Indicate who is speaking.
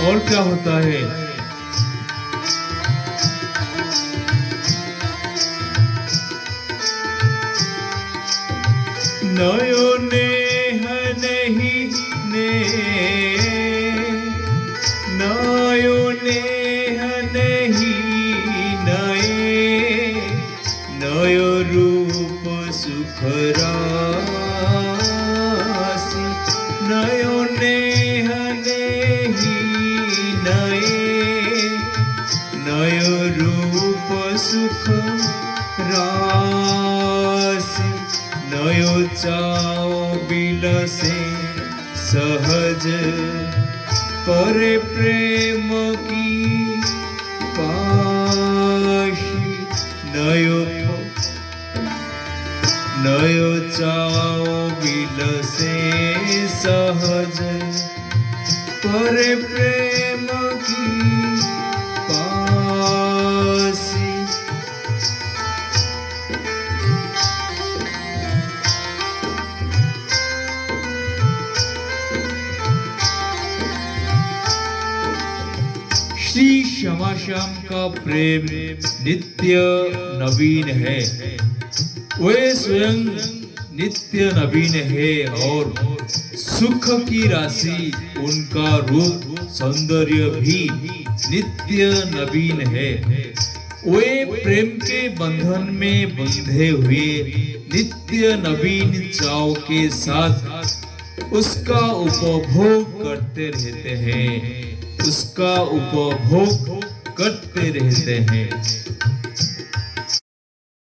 Speaker 1: और क्या होता है? नयो नेह नहीं ने, नयो नेह नहीं नए, नयो रूप सुख राशि, नयो नेह नहीं नए, नयो रूप सुख राशि, नयो चाओ बिलसे सहज परे प्रेम की पाशी, नयो नयो चाओ बिलसे सहज परे प्रेम की पासी। श्री श्यामा श्याम का प्रेम नित्य नवीन है, वे स्वयं नित्य नवीन है और सुख की राशि उनका रूप सौंदर्य भी नित्य नवीन है। वे प्रेम के बंधन में बंधे हुए नित्य नवीन चाव के साथ उसका उपभोग करते रहते हैं, उसका उपभोग करते रहते हैं।